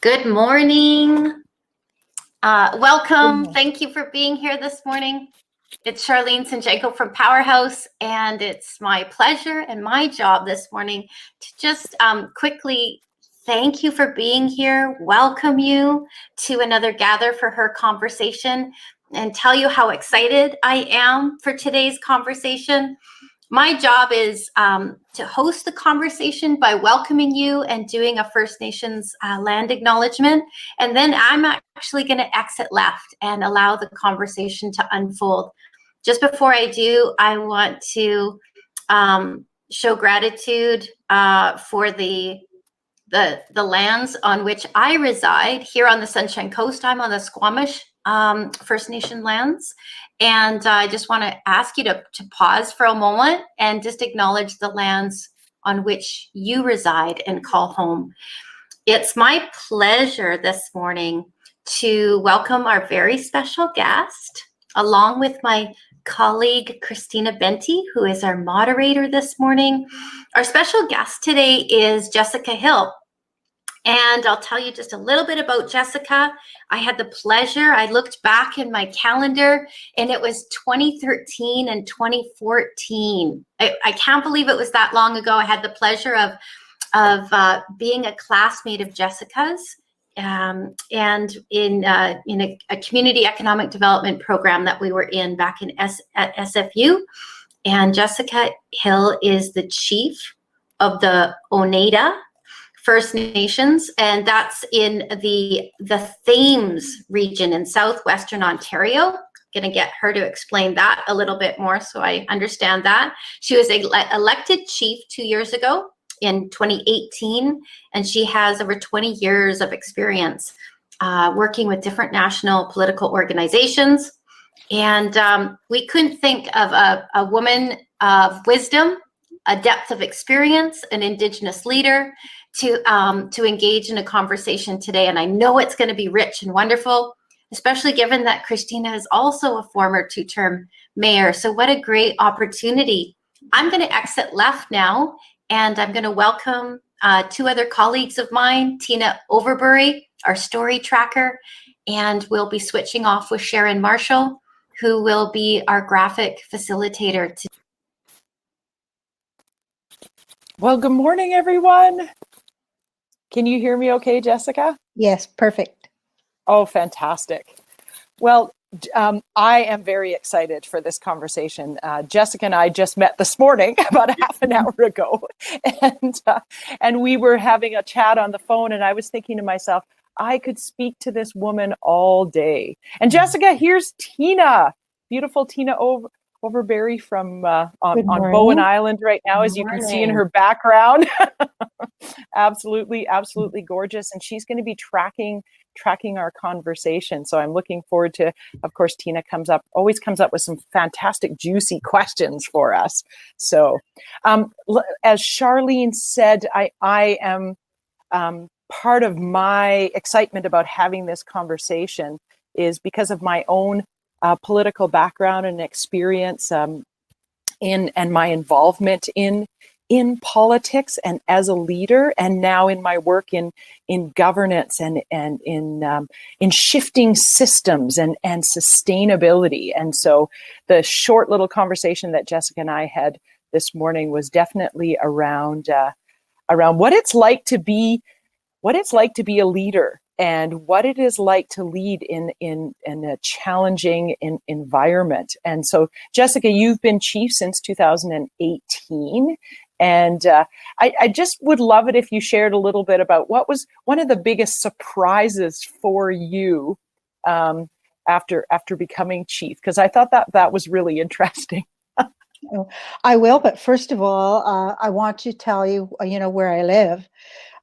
Good morning. Welcome. Thank you for being here this morning. It's Charlene Sanjenko from Powerhouse, and it's my pleasure and my job this morning to just quickly thank you for being here, welcome you to another Gather for Her conversation, and tell you how excited I am for today's conversation. My job is to host the conversation by welcoming you and doing a First Nations land acknowledgement. And then I'm actually going to exit left and allow the conversation to unfold. Just before I do, I want to show gratitude for the lands on which I reside here on the Sunshine Coast. I'm on the Squamish First Nation lands. And I just want to ask you to pause for a moment and just acknowledge the lands on which you reside and call home. It's my pleasure this morning to welcome our very special guest, along with my colleague, Christina Benty, who is our moderator this morning. Our special guest today is Jessica Hill. And I'll tell you just a little bit about Jessica. I had the pleasure, I looked back in my calendar, and it was 2013 and 2014. I can't believe it was that long ago. I had the pleasure of being a classmate of Jessica's and in a community economic development program that we were in back at SFU. And Jessica Hill is the chief of the Oneida First Nations, and that's in the Thames region in southwestern Ontario. Going to get her to explain that a little bit more so I understand that. She was elected chief 2 years ago in 2018, and she has over 20 years of experience working with different national political organizations. And we couldn't think of a woman of wisdom, a depth of experience, an Indigenous leader to engage in a conversation today. And I know it's going to be rich and wonderful, especially given that Christina is also a former two-term mayor. So what a great opportunity. I'm going to exit left now, and I'm going to welcome two other colleagues of mine, Tina Overbury, our story tracker, and we'll be switching off with Sharon Marshall, who will be our graphic facilitator today. Well, good morning, everyone. Can you hear me okay, Jessica? Yes, perfect. Oh, fantastic. Well, I am very excited for this conversation. Jessica and I just met this morning, about half an hour ago, and we were having a chat on the phone, and I was thinking to myself, I could speak to this woman all day. And Jessica, here's Tina, beautiful Tina Overbury from on Bowen Island right now, as you can see in her background. Absolutely gorgeous. And she's going to be tracking our conversation. So I'm looking forward to, of course, Tina always comes up with some fantastic, juicy questions for us. So as Charlene said, I am part of my excitement about having this conversation is because of my own political background and experience and my involvement in politics and as a leader, and now in my work in governance and in shifting systems and sustainability. And so the short little conversation that Jessica and I had this morning was definitely around what it's like to be a leader, and what it is like to lead in a challenging environment. And so, Jessica, you've been chief since 2018. And I just would love it if you shared a little bit about what was one of the biggest surprises for you after becoming chief, because I thought that was really interesting. I will, but first of all, I want to tell you, where I live.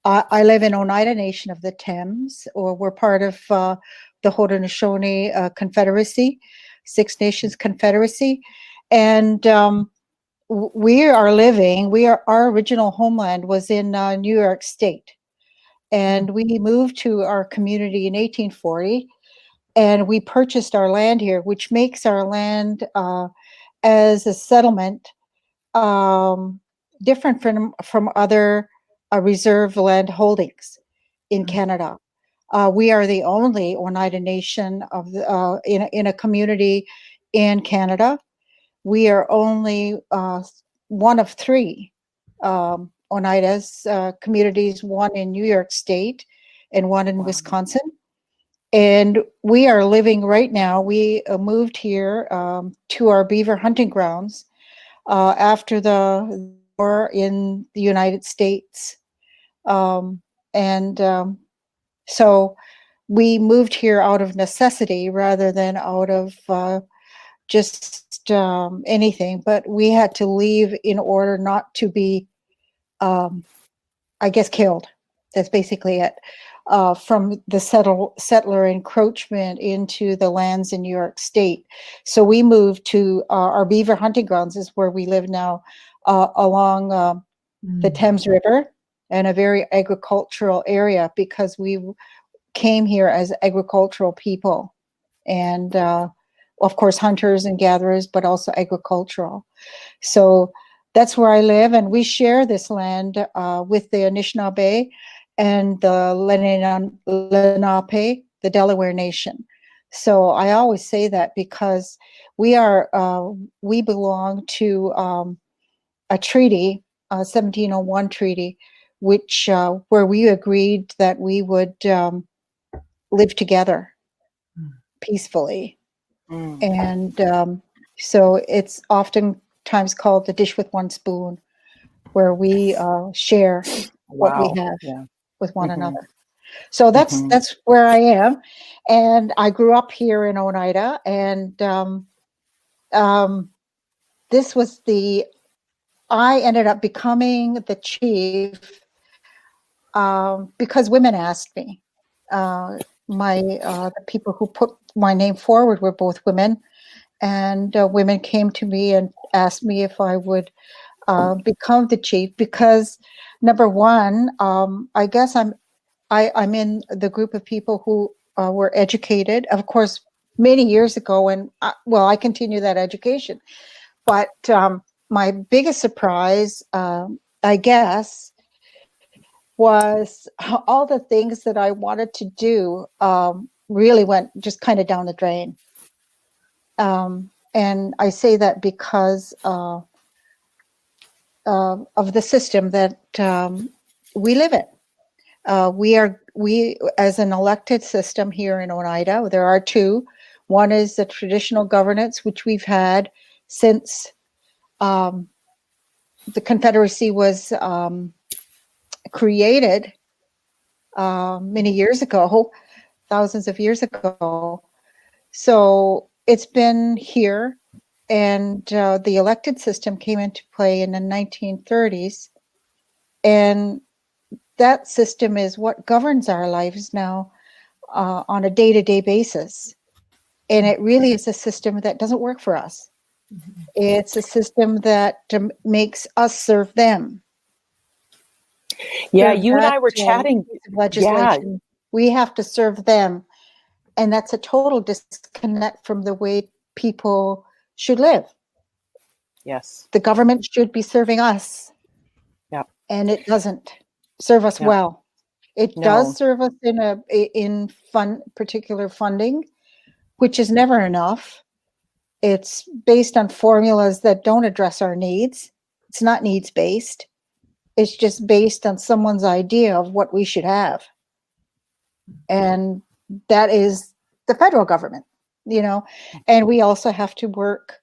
I live in Oneida Nation of the Thames, or we're part of the Haudenosaunee Confederacy, Six Nations Confederacy. And our original homeland was in New York State. And we moved to our community in 1840, and we purchased our land here, which makes our land as a settlement different from other reserve land holdings in Canada. We are the only Oneida Nation of the, in a community in Canada. We are only one of three Oneidas communities, one in New York State and one in Wisconsin. And we are living right now. We moved here to our beaver hunting grounds after the war in the United States. So we moved here out of necessity rather than out of just anything. But we had to leave in order not to be, I guess, killed. That's basically it. From the settler encroachment into the lands in New York State. So we moved to our beaver hunting grounds is where we live now along the Thames River, and a very agricultural area because we came here as agricultural people and of course hunters and gatherers, but also agricultural. So that's where I live, and we share this land with the Anishinaabe and the Lenape, the Delaware Nation. So I always say that because we belong to a treaty, 1701 treaty, which where we agreed that we would live together peacefully. And so it's oftentimes called the dish with one spoon, where we share what we have with one another. So that's where I am, and I grew up here in Oneida, and this was I ended up becoming the chief because women asked me. The people who put my name forward were both women, and women came to me and asked me if I would become the chief because, number one, I guess I'm in the group of people who were educated, of course, many years ago, and I continue that education. But my biggest surprise, I guess, was all the things that I wanted to do really went just kind of down the drain. And I say that because of the system that we live in. We as an elected system here in Oneida, there are two. One is the traditional governance, which we've had since the Confederacy was created many years ago, thousands of years ago. So it's been here, and the elected system came into play in the 1930s, and that system is what governs our lives now on a day-to-day basis. And it really is a system that doesn't work for us. It's a system that makes us serve them. Yeah, you and I were chatting. Legislation. Yeah. We have to serve them. And that's a total disconnect from the way people should live. Yes. The government should be serving us. Yeah. And it doesn't serve us well. It does serve us in particular funding, which is never enough. It's based on formulas that don't address our needs. It's not needs-based. It's just based on someone's idea of what we should have. And that is the federal government, and we also have to work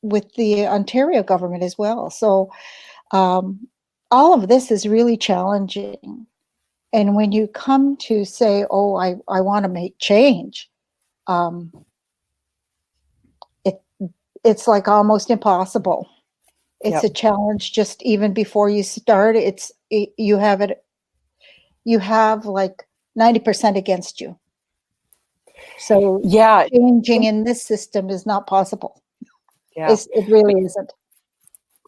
with the Ontario government as well. So all of this is really challenging. And when you come to say, oh, I want to make change, it's like almost impossible. It's a challenge just even before you start. You have like 90% against you. So changing in this system is not possible. Yeah. It really isn't.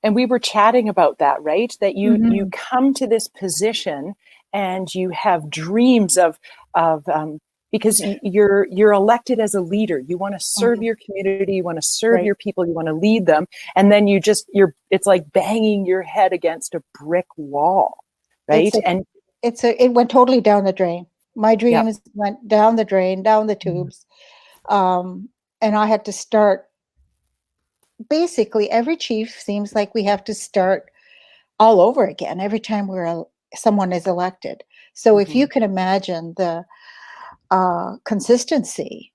And we were chatting about that, right? That you come to this position and you have dreams of because you're elected as a leader. You want to serve your community, you want to serve your people, you want to lead them, and then it's like banging your head against a brick wall, right? It went totally down the drain. My dreams went down the drain, down the tubes. And I had to start, basically every chief seems like we have to start all over again every time someone is elected. So if you can imagine the consistency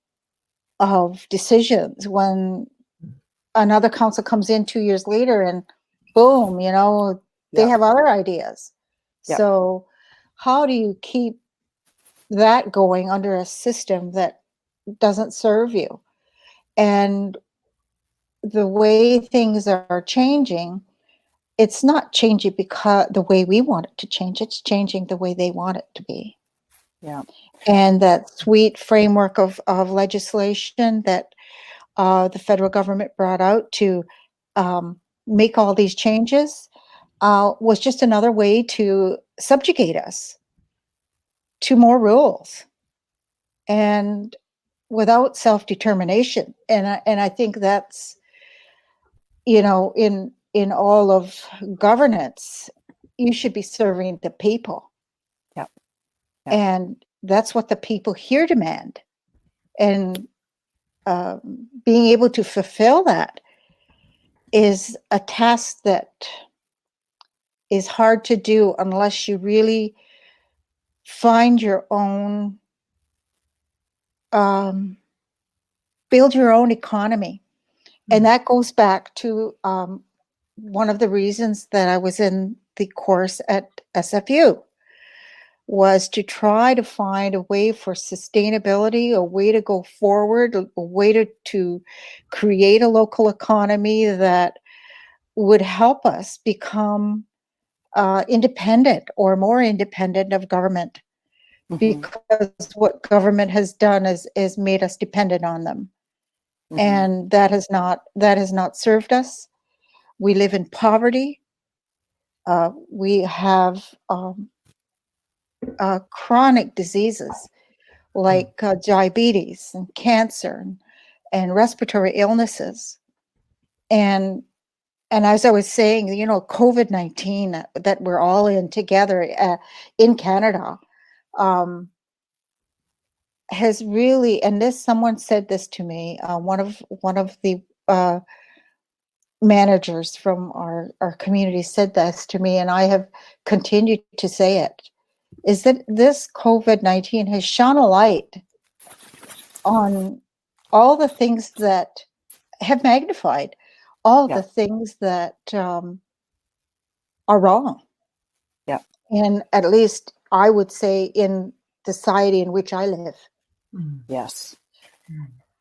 of decisions when another council comes in 2 years later and boom, they have other ideas. So how do you keep that going under a system that doesn't serve you? And the way things are changing, it's not changing because the way we want it to change, it's changing the way they want it to be. Yeah. And that sweet framework of legislation that the federal government brought out to make all these changes was just another way to subjugate us to more rules and without self-determination. And I think that's, in all of governance, you should be serving the people. Yep. And that's what the people here demand. And being able to fulfill that is a task that is hard to do unless you really find your own, build your own economy. And that goes back to one of the reasons that I was in the course at SFU, was to try to find a way for sustainability, a way to go forward, a way to create a local economy that would help us become independent or more independent of government, because what government has done is made us dependent on them. And that has not served us. We live in poverty. We have chronic diseases like diabetes and cancer and respiratory illnesses. And as I was saying, COVID-19 that we're all in together in Canada has really, and someone said this to me, one of the managers from our community said this to me, and I have continued to say it, is that this COVID-19 has shone a light on all the things that have magnified all the things that are wrong. Yeah. And at least I would say in the society in which I live. Yes.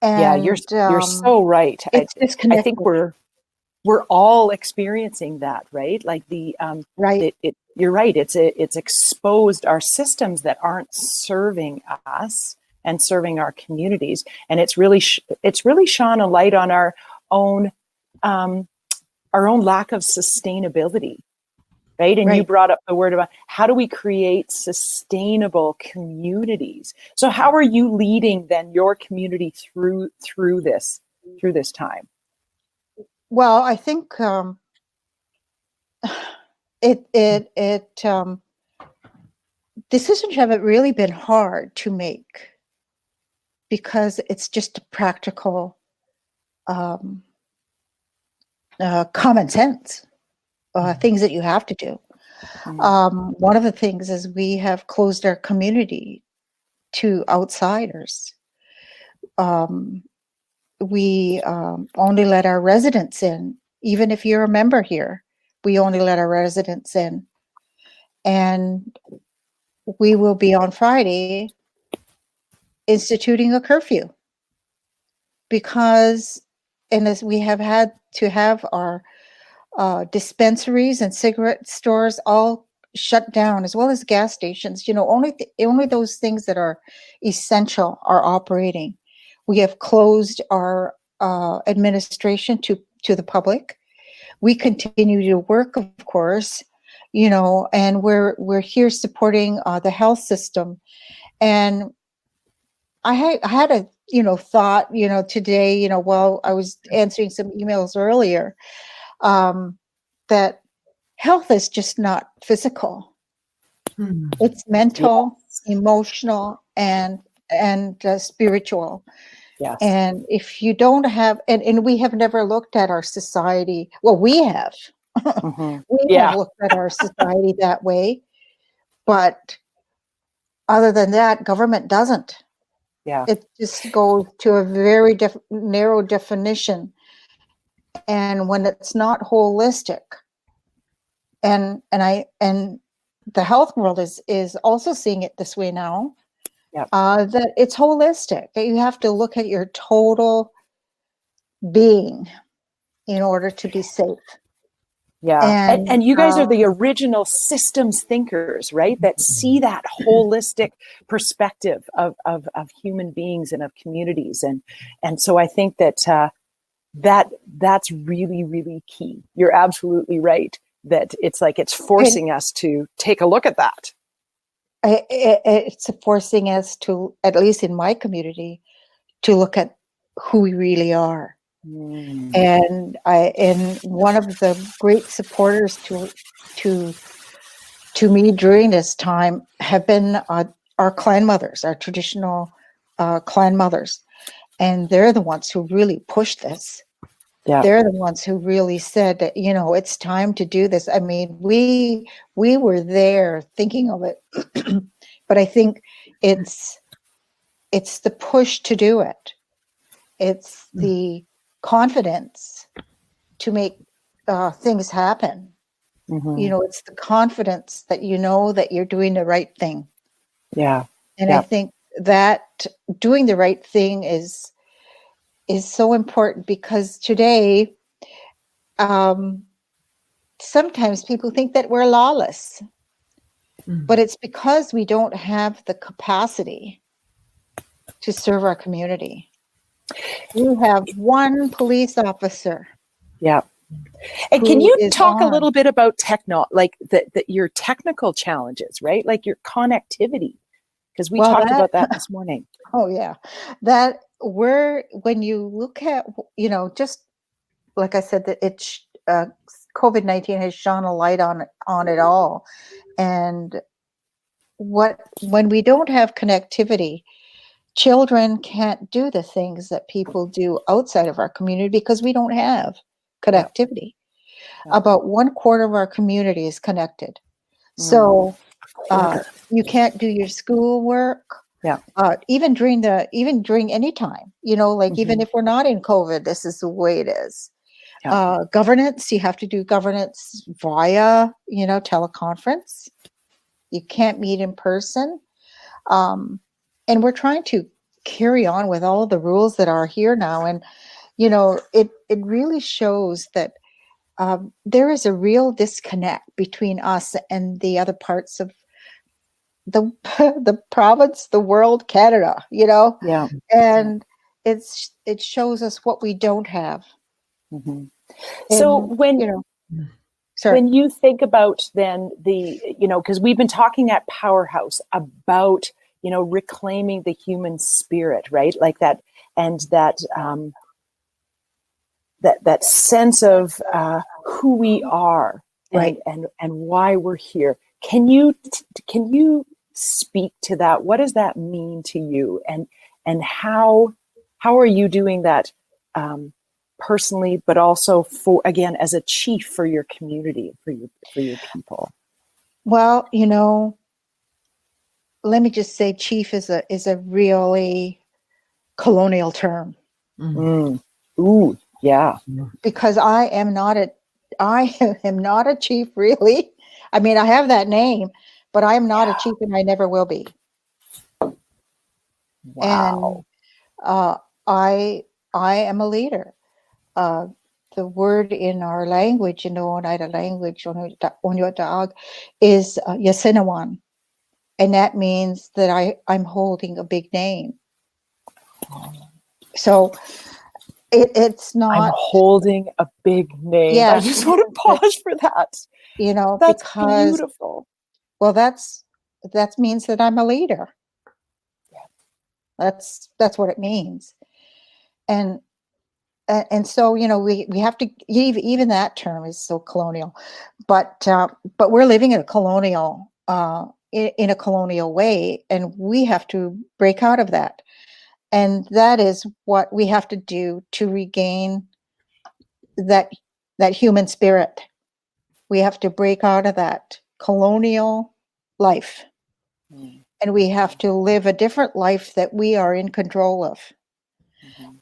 And you're so right. It's I disconnected. think we're all experiencing that, right? Like right. You're right. It's exposed our systems that aren't serving us and serving our communities, and it's really shone a light on our own lack of sustainability, right? And you brought up the word about how do we create sustainable communities. So how are you leading then your community through this time? Well, I think decisions haven't really been hard to make because it's just a practical common sense things that you have to do. One of the things is we have closed our community to outsiders. We only let our residents in. Even if you're a member here, we only let our residents in. And we will be on Friday instituting a curfew because, and as we have had to have our dispensaries and cigarette stores all shut down, as well as gas stations. Only those things that are essential are operating. We have closed our administration to the public. We continue to work, of course, and we're here supporting the health system. And I had a thought today, while I was answering some emails earlier, that health is just not physical. It's mental, emotional, and spiritual. Yes. And if you don't have, and we have never looked at our society, well, we have. We have looked at our society that way, but other than that, government doesn't. Yeah. It just goes to a very narrow definition. And when it's not holistic, and the health world is also seeing it this way now, that it's holistic, that you have to look at your total being in order to be safe. Yeah. And you guys are the original systems thinkers, right? That see that holistic perspective of human beings and of communities. And so I think that that's really, really key. You're absolutely right that it's like it's forcing us to take a look at that. It's forcing us to, at least in my community, to look at who we really are. And one of the great supporters to me during this time have been our clan mothers, our traditional clan mothers, and they're the ones who really pushed this. Yeah. They're the ones who really said that, it's time to do this. I mean, we were there thinking of it, but I think it's the push to do it. It's the confidence to make things happen. It's the confidence that that you're doing the right thing. Yeah. And I think that doing the right thing is so important, because today, sometimes people think that we're lawless, but it's because we don't have the capacity to serve our community. We have one police officer. Yeah. And can you talk a little bit about your technical challenges, right? Like your connectivity, because we talked about that this morning. Oh yeah, when you look at, just like I said, that it's COVID-19 has shone a light on it all, and when we don't have connectivity, children can't do the things that people do outside of our community because we don't have connectivity. About 1/4 of our community is connected. So you can't do your schoolwork. Even during any time, even if we're not in COVID, this is the way it is. Governance, you have to do governance via, teleconference. You can't meet in person. And we're trying to carry on with all the rules that are here now. And, it really shows that there is a real disconnect between us and the other parts of the province, the world, Canada, and it shows us what we don't have. So when you think about then because we've been talking at Powerhouse about, reclaiming the human spirit, right? Like that, and that sense of who we are, right? And why we're here. Can you speak to that? What does that mean to you? And how are you doing that personally, but also as a chief for your community, for your people? Well, let me just say, chief is a really colonial term. Ooh, yeah. Because I am not a chief, really. I mean, I have that name, but I am not a chief, and I never will be. Wow. And I am a leader. The word in our language, in the Oneida language, Onyota'ag, is Yasinawan. And that means that I'm holding a big name. So it's not... I'm holding a big name. Yeah, I just want to pause for that. That's because, beautiful. Well, that means that I'm a leader. Yeah. That's what it means. And so, we have to, even that term is so colonial, but we're living in a colonial in a colonial way, and we have to break out of that. And that is what we have to do to regain that human spirit. We have to break out of that colonial life, and we have to live a different life that we are in control of.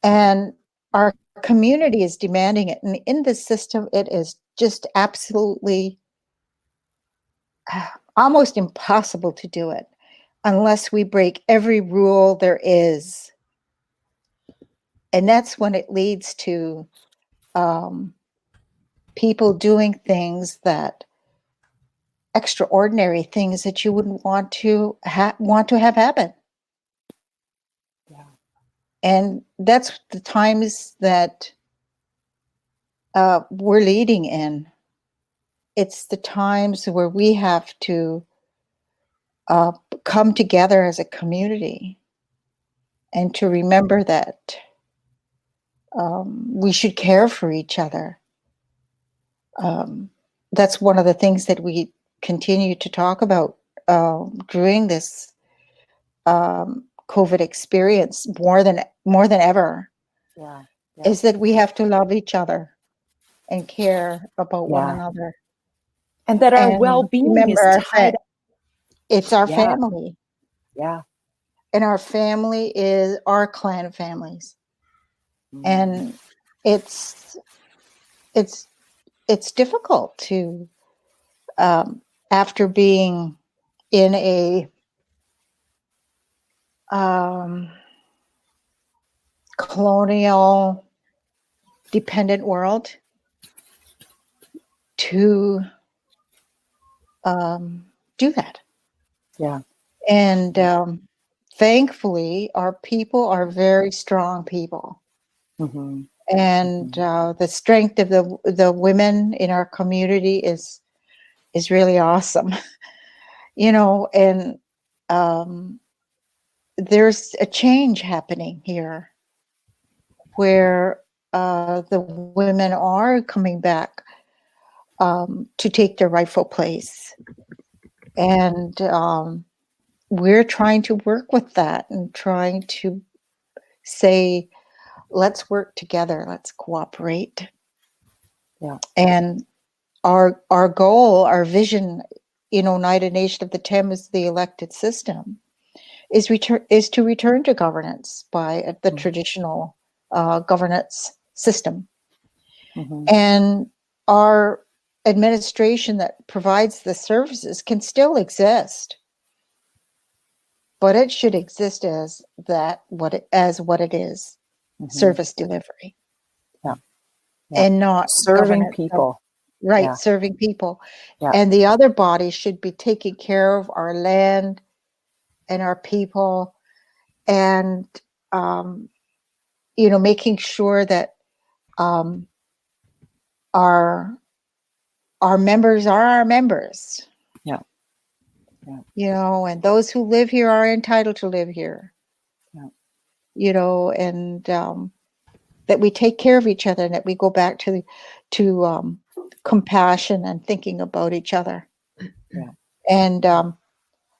And our community is demanding it. And in this system, it is just absolutely almost impossible to do it unless we break every rule there is. And that's when it leads to people doing things that extraordinary things that you wouldn't want to have happen. Yeah. And that's the times that we're leading in. It's the times where we have to come together as a community and to remember that we should care for each other. That's one of the things that we continue to talk about during this COVID experience more than ever. Yeah. Is that we have to love each other and care about one another. And that our And well-being is tied up. It's our family. Yeah. And our family is our clan families. And it's difficult to, after being in a colonial dependent world, to do that. Yeah. And thankfully, our people are very strong people. And the strength of the women in our community is really awesome. And there's a change happening here where the women are coming back to take their rightful place. And we're trying to work with that and trying to say, let's work together, let's cooperate. Yeah. And our goal, our vision in Oneida Nation of the Thames, the elected system, is to return to governance by the traditional governance system. And our administration that provides the services can still exist, but it should exist as what it is, service delivery. Yeah. And not serving people. Right, Yeah. serving people. Yeah. And the other bodies should be taking care of our land and our people, and making sure that our members are our members. Yeah. Yeah. And those who live here are entitled to live here. Yeah. And that we take care of each other, and that we go back to compassion and thinking about each other. Yeah. And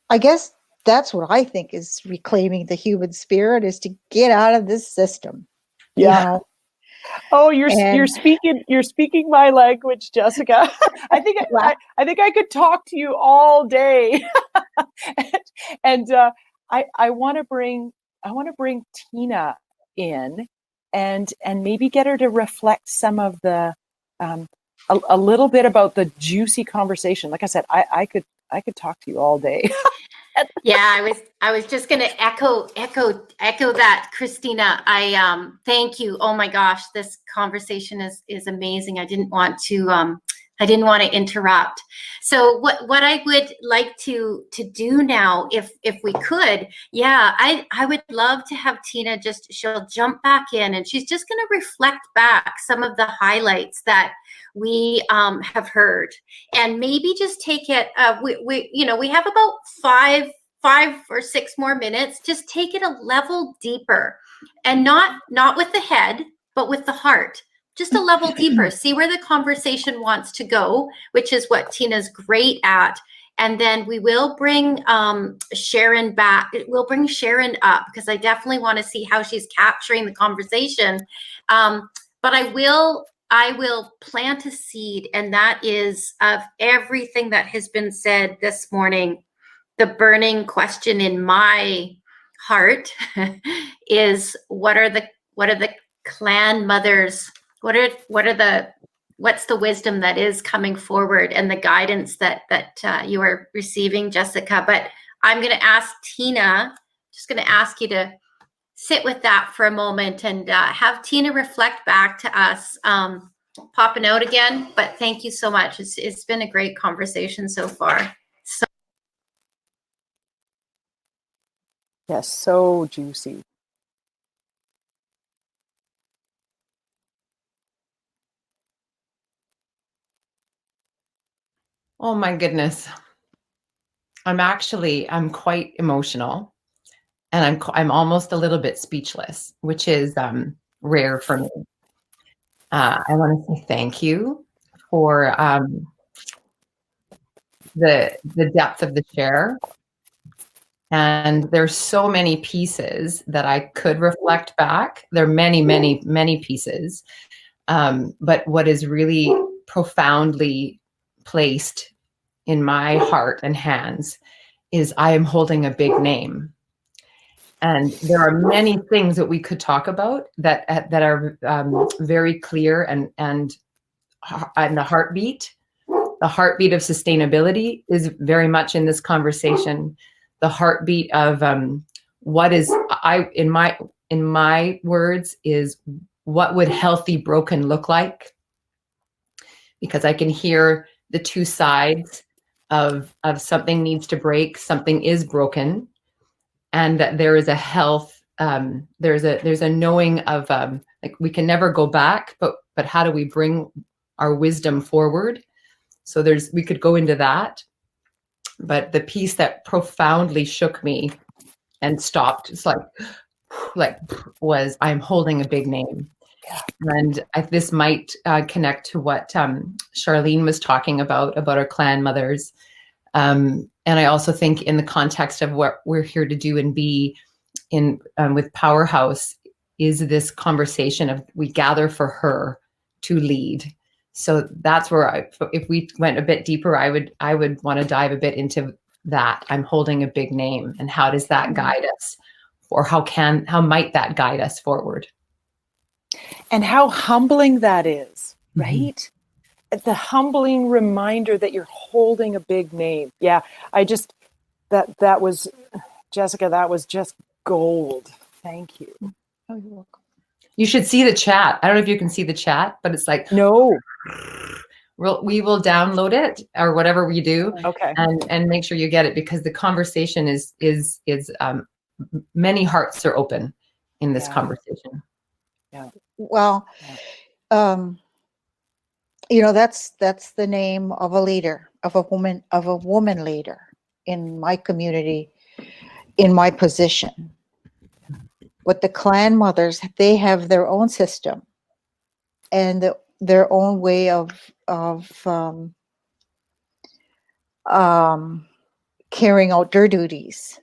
I guess that's what I think is reclaiming the human spirit, is to get out of this system. Yeah. Oh, you're speaking my language, Jessica. I think I could talk to you all day. and I want to bring Tina in and maybe get her to reflect some of the a little bit about the juicy conversation. Like I said, I could talk to you all day. Yeah, I was just going to echo that, Christina. I thank you. Oh my gosh, this conversation is amazing. I didn't want to interrupt. So what I would like to do now, if we could, I would love to have Tina she'll jump back in, and she's just going to reflect back some of the highlights that we have heard, and maybe just take it. We have about five or six more minutes. Just take it a level deeper, and not with the head, but with the heart. Just a level deeper, see where the conversation wants to go, which is what Tina's great at. And then we will bring Sharon back. We'll bring Sharon up because I definitely want to see how she's capturing the conversation. But I will plant a seed, and that is of everything that has been said this morning. The burning question in my heart is what are the clan mothers, what's the wisdom that is coming forward and the guidance that you are receiving, Jessica. But I'm going to ask Tina, just going to ask you to sit with that for a moment and have Tina reflect back to us. Pop a note again, but thank you so much. It's been a great conversation so far. Yes, so juicy. Oh my goodness. I'm quite emotional, and I'm almost a little bit speechless, which is rare for me. I want to say thank you for the depth of the share. And there's so many pieces that I could reflect back. There are many, many, many pieces. But what is really profoundly placed in my heart and hands is I am holding a big name. And there are many things that we could talk about that are very clear and the heartbeat of sustainability is very much in this conversation. The heartbeat of what is in my words is what would healthy broken look like, because I can hear the two sides of something needs to break, something is broken, and that there is a health, there's a knowing of like we can never go back, but how do we bring our wisdom forward? So we could go into that, but the piece that profoundly shook me and stopped, it's like was I'm holding a big name. And this might connect to what Charlene was talking about our clan mothers. And I also think in the context of what we're here to do and be in with Powerhouse is this conversation of we gather for her to lead. So that's where if we went a bit deeper, I would want to dive a bit into that. I'm holding a big name, and how does that guide us, or how might that guide us forward? And how humbling that is, right? Mm-hmm. The humbling reminder that you're holding a big name. Yeah, that was, Jessica, that was just gold. Thank you. Oh, you're welcome. You should see the chat. I don't know if you can see the chat, but it's like, no. We will download it or whatever we do. Okay. And make sure you get it, because the conversation is many hearts are open in this conversation. Yeah. Well, that's the name of a leader, of a woman leader in my community, in my position. But the clan mothers, they have their own system and their own way of carrying out their duties.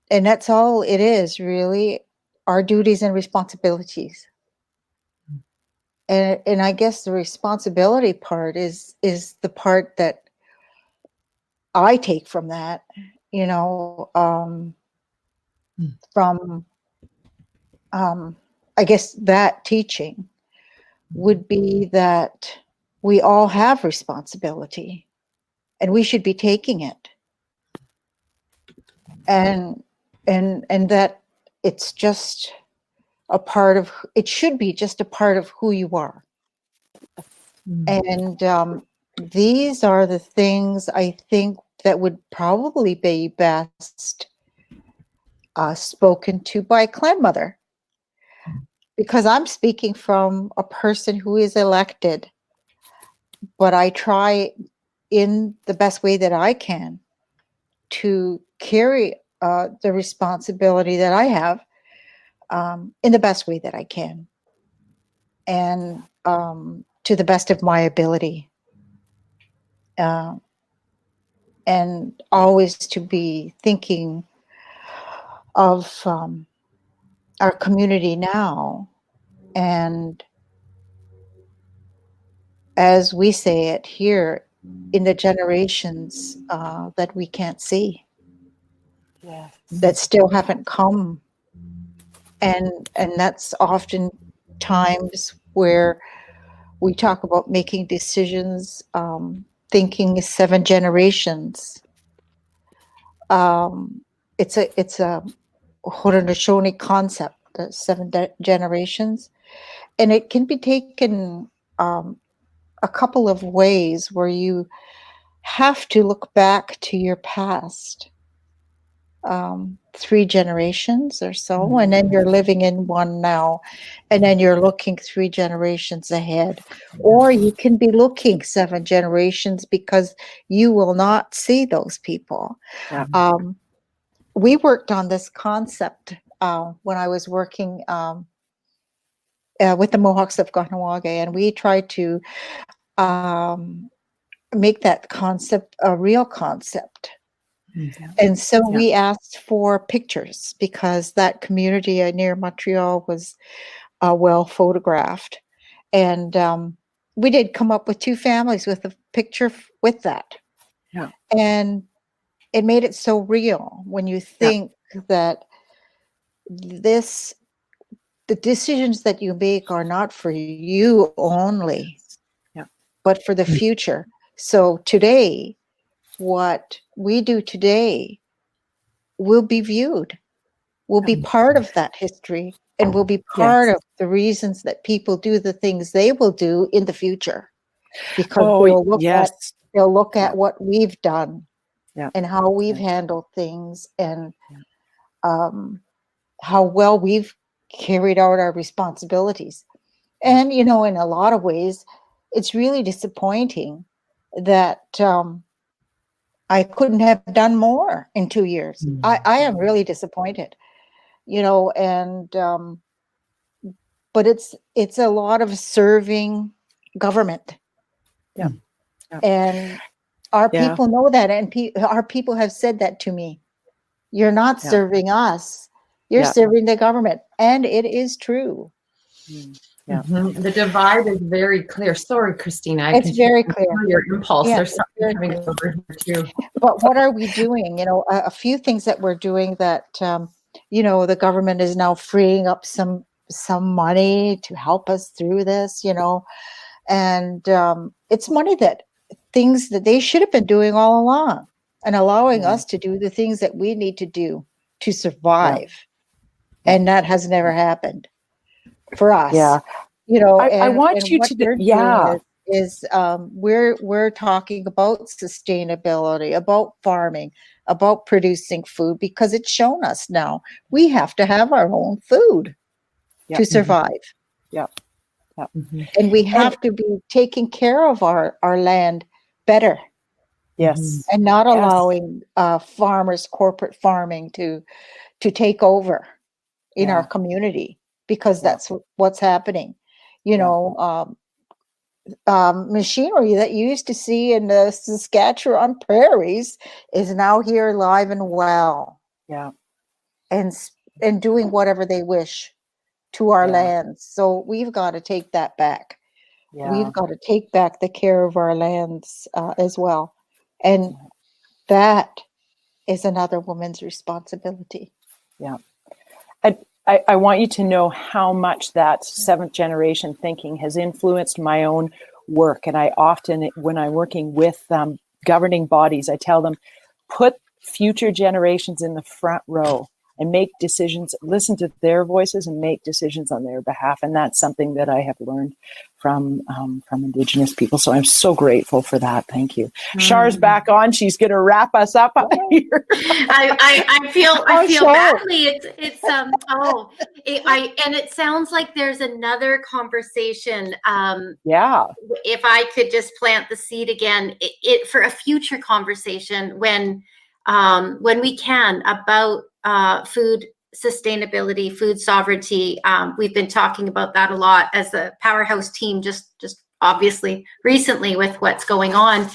And that's all it is, really, our duties and responsibilities. And I guess the responsibility part is the part that I take from that, from I guess that teaching would be that we all have responsibility and we should be taking it. And that it's just it should be just a part of who you are. And these are the things I think that would probably be best spoken to by a clan mother, because I'm speaking from a person who is elected, but I try in the best way that I can to carry the responsibility that I have in the best way that I can, and to the best of my ability. and always to be thinking of our community now, and as we say it here, in the generations that we can't see, Yes. that still haven't come, and that's often times where we talk about making decisions, thinking 7 generations. It's a Haudenosaunee concept, the 7 generations, and it can be taken a couple of ways, where you have to look back to your past 3 generations or so, and then you're living in one now, and then you're looking 3 generations ahead. Or you can be looking 7 generations, because you will not see those people. Yeah. We worked on this concept when I was working with the Mohawks of Kahnawake, and we tried to make that concept a real concept. And so we asked for pictures, because that community near Montreal was well photographed. And we did come up with 2 families with a picture with that. Yeah. And it made it so real when you think that the decisions that you make are not for you only, but for the future. So today, what we do today will be viewed, will be part of that history, and will be part of the reasons that people do the things they will do in the future, because they'll look at what we've done and how we've handled things, and how well we've carried out our responsibilities. And in a lot of ways, it's really disappointing that I couldn't have done more in 2 years. I am really disappointed, and but it's a lot of serving government. And our people know that, and our people have said that to me. You're not serving us, you're serving the government. And it is true. The divide is very clear. Sorry, Christina. It's very clear. Your impulse. There's something coming over here too. But what are we doing? A few things that we're doing that, the government is now freeing up some money to help us through this, and it's money things that they should have been doing all along, and allowing us to do the things that we need to do to survive. And that has never happened for us. I want you to we're talking about sustainability, about farming, about producing food, because it's shown us now we have to have our own food to survive. And we have to be taking care of our land better. And not allowing farmers, corporate farming to take over in our community, because that's what's happening. Machinery that you used to see in the Saskatchewan prairies is now here alive and well. And doing whatever they wish to our lands. So we've got to take that back. We've got to take back the care of our lands as well. And that is another woman's responsibility. I want you to know how much that 7th generation thinking has influenced my own work. And I often, when I'm working with governing bodies, I tell them, put future generations in the front row and make decisions, listen to their voices and make decisions on their behalf. And that's something that I have learned from Indigenous people. So I'm so grateful for that. Thank you. Char's back on. She's going to wrap us up here. I feel badly. And it sounds like there's another conversation. If I could just plant the seed again, for a future conversation when we can, about food sustainability, food sovereignty. We've been talking about that a lot as the Powerhouse team, just obviously recently with what's going on.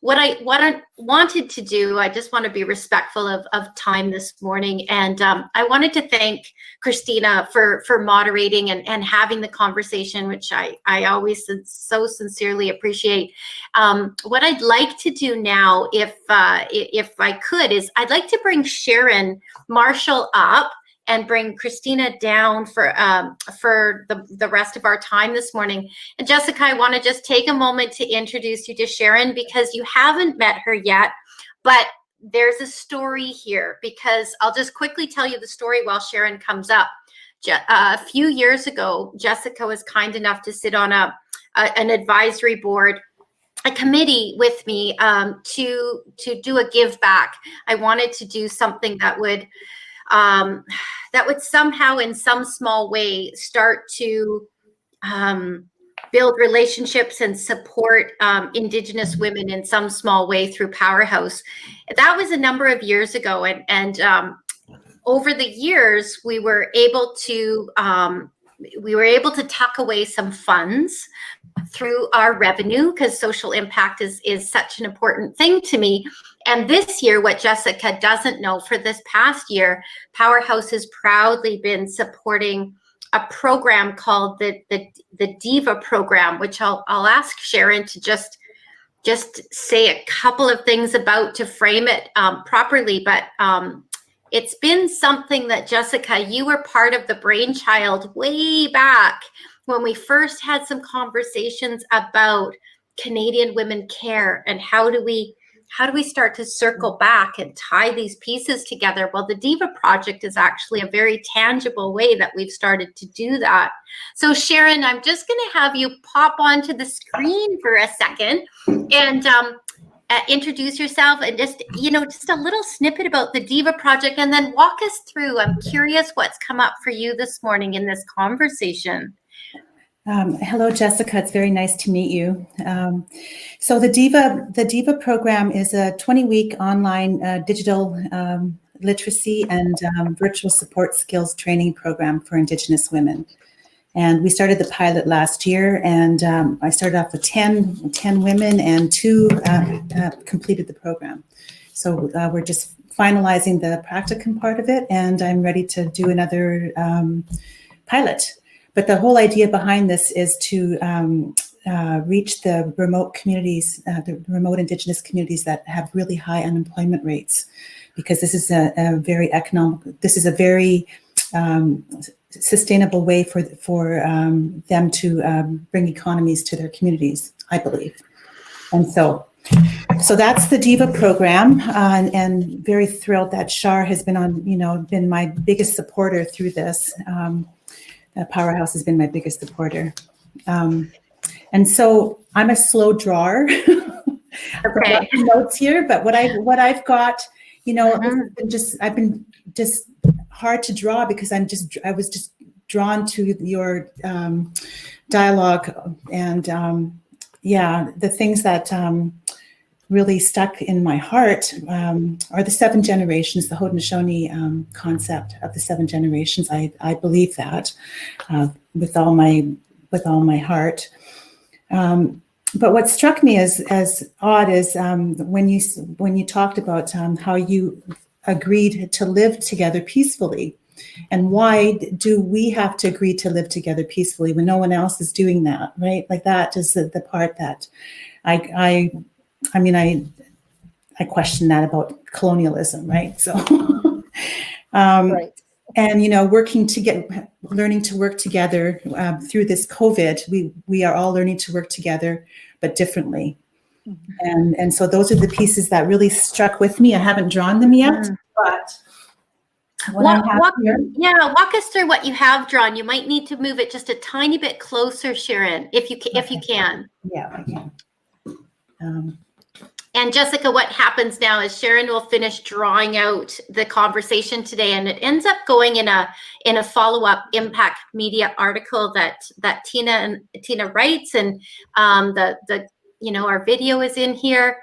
What I wanted to do, I just want to be respectful of time this morning, and I wanted to thank Christina for moderating and having the conversation, which I always so sincerely appreciate. What I'd like to do now, if I could, is I'd like to bring Sharon Marshall up and bring Christina down for the rest of our time this morning. And Jessica, I want to just take a moment to introduce you to Sharon, because you haven't met her yet, but there's a story here, because I'll just quickly tell you the story while Sharon comes up. A few years ago, Jessica was kind enough to sit on an advisory board, a committee with me to do a give back. I wanted to do something that would somehow in some small way start to build relationships and support Indigenous women in some small way through Powerhouse. That was a number of years ago, and over the years we were able to tuck away some funds through our revenue, because social impact is such an important thing to me. And this year, what Jessica doesn't know, for this past year, Powerhouse has proudly been supporting a program called the Diva Program, which I'll ask Sharon to just say a couple of things about to frame it properly. But it's been something that, Jessica, you were part of the brainchild way back when we first had some conversations about Canadian women care and how do we start to circle back and tie these pieces together. Well, the Diva Project is actually a very tangible way that we've started to do that. So Sharon, I'm just going to have you pop onto the screen for a second and introduce yourself and just a little snippet about the Diva Project, and then walk us through. I'm curious what's come up for you this morning in this conversation. Hello, Jessica. It's very nice to meet you. So the Diva program is a 20-week online digital literacy and virtual support skills training program for Indigenous women. And we started the pilot last year, and I started off with 10 women, and 2 completed the program. So we're just finalizing the practicum part of it, and I'm ready to do another pilot. But the whole idea behind this is to reach the remote communities, the remote Indigenous communities that have really high unemployment rates, because this is a very sustainable way for them to bring economies to their communities, I believe. And so that's the Diva program, and very thrilled that Shar has been my biggest supporter through this. Powerhouse has been my biggest supporter. And so I'm a slow drawer. Okay. Notes here, but what I've got, I've been just hard to draw, because I was just drawn to your dialogue, and the things that really stuck in my heart are the 7 generations, the Haudenosaunee concept of the 7 generations. I believe that with all my heart. But what struck me as odd is when you talked about how you agreed to live together peacefully, and why do we have to agree to live together peacefully when no one else is doing that, right? Like, that is the part that I question that about colonialism, right? So, Right. and learning to work together through this COVID. We are all learning to work together, but differently. Mm-hmm. And so those are the pieces that really struck with me. I haven't drawn them yet, but walk us through what you have drawn. You might need to move it just a tiny bit closer, Sharon, if you can. Yeah, I can. And Jessica, what happens now is Sharon will finish drawing out the conversation today, and it ends up going in a follow-up impact media article that Tina writes, and our video is in here.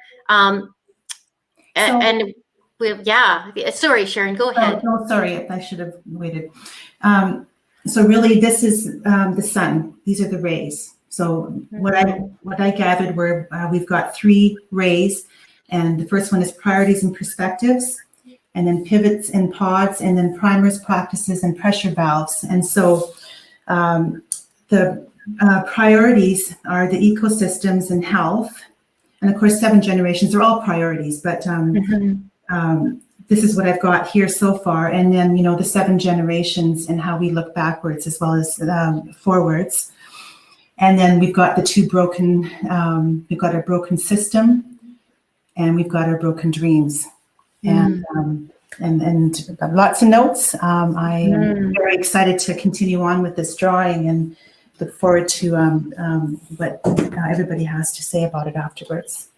Sorry, Sharon, go ahead. Oh, sorry, I should have waited. So really, this is the sun. These are the rays. So what I gathered were we've got 3 rays, and the first one is priorities and perspectives, and then pivots and pods, and then primers, practices, and pressure valves. And so the priorities are the ecosystems and health, and of course 7 generations are all priorities, but this is what I've got here so far. And then, the 7 generations and how we look backwards as well as forwards. And then we've got the 2 broken, we've got our broken system, and we've got our broken dreams. And lots of notes. I am very excited to continue on with this drawing and look forward to what everybody has to say about it afterwards.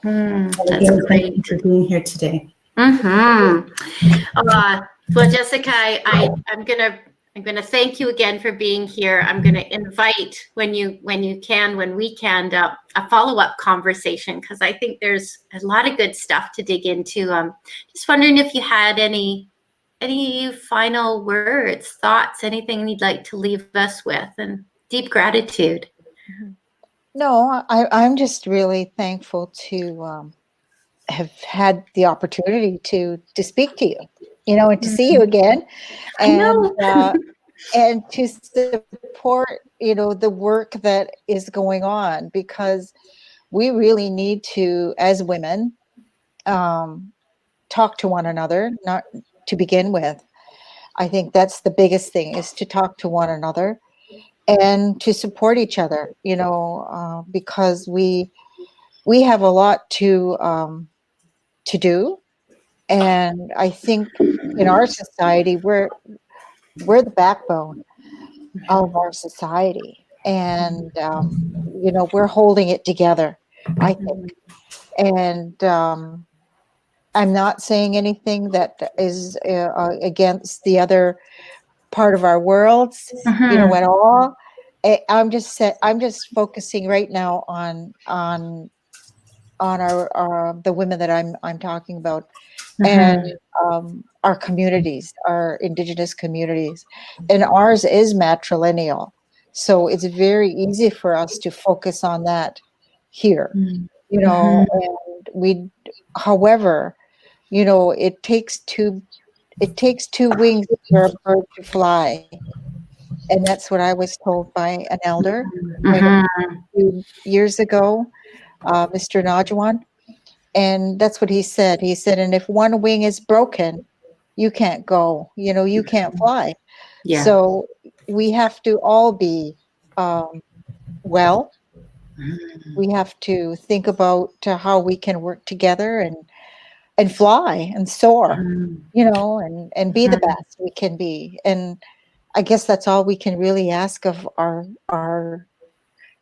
That's Again, great. thank you for being here today. Well, Jessica, I'm gonna thank you again for being here. I'm gonna invite when we can a follow-up conversation, because I think there's a lot of good stuff to dig into. Just wondering if you had any final words, thoughts, anything you'd like to leave us with, and deep gratitude. No, I'm just really thankful to have had the opportunity to speak to you, and to see you again, and to support, the work that is going on, because we really need to, as women, talk to one another, not to begin with. I think that's the biggest thing, is to talk to one another and to support each other, because we have a lot to do. And I think in our society, we're the backbone of our society, and we're holding it together, I think. And I'm not saying anything that is against the other part of our worlds, at all. I'm just focusing right now on our the women that I'm talking about, and our communities, our Indigenous communities, and ours is matrilineal, so it's very easy for us to focus on that here, and however, it takes two wings for a bird to fly, and that's what I was told by an elder a few years ago, Mr. Najwan. And that's what he said. He said, and if one wing is broken, you can't go, you can't fly. Yeah. So we have to all be well. We have to think about how we can work together and fly and soar, and be the best we can be. And I guess that's all we can really ask of our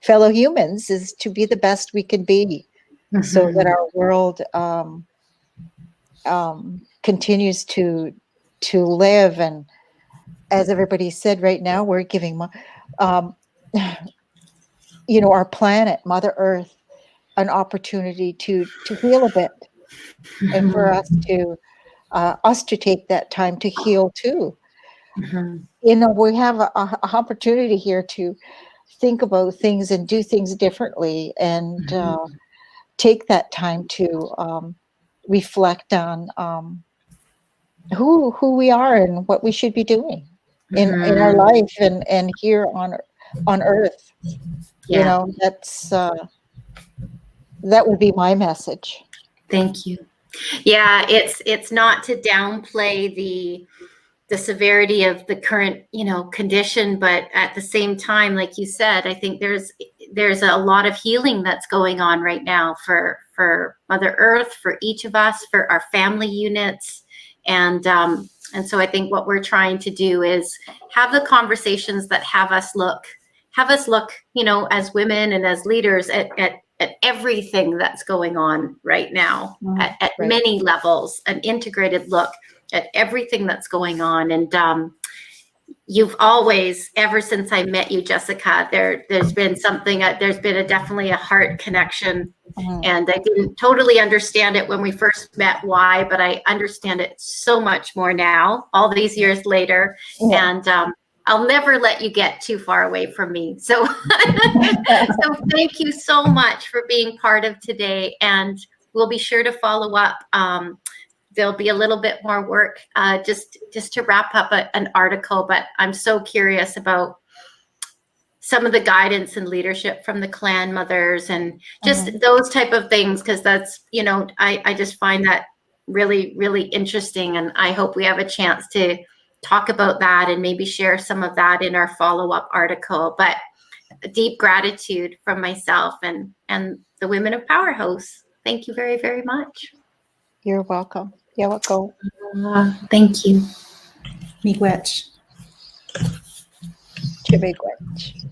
fellow humans, is to be the best we can be, so that our world continues to live. And as everybody said, right now we're giving our planet, Mother Earth, an opportunity to heal a bit, and for us to take that time to heal too. We have a opportunity here to think about things and do things differently, and take that time to reflect on who we are and what we should be doing in our life and here on Earth. That's that would be my message. Thank you. Yeah, it's not to downplay the severity of the current, condition, but at the same time, like you said, I think there's a lot of healing that's going on right now for Mother Earth, for each of us, for our family units, and so I think what we're trying to do is have the conversations that have us look, as women and as leaders at everything that's going on right now, at many levels, an integrated look at everything that's going on. And you've always, ever since I met you, Jessica, there's been something, there's been definitely a heart connection. And I didn't totally understand it when we first met, why, but I understand it so much more now, all these years later. And I'll never let you get too far away from me. So, so thank you so much for being part of today, and we'll be sure to follow up. There'll be a little bit more work just to wrap up an article, but I'm so curious about some of the guidance and leadership from the clan mothers and just those type of things, because that's, you know, I just find that really, really interesting. And I hope we have a chance to talk about that and maybe share some of that in our follow-up article. But a deep gratitude from myself and the women of Powerhouse. Thank you very, very much. You're welcome. You're welcome. Thank you. Miigwech. Chibikwech.